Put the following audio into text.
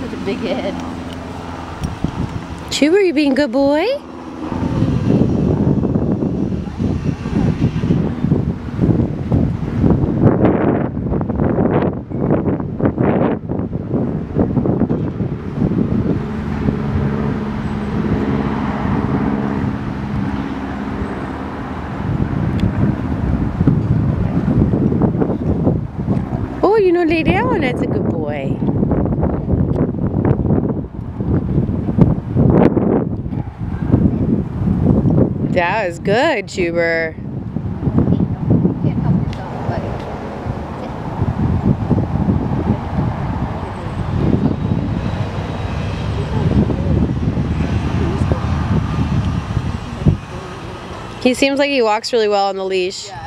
such a big head. Chuber, you being a good boy? Oh, you know, lay down. That's a good boy. That was good, Chuber. Can't help yourself, buddy. He seems like he walks really well on the leash. Yeah.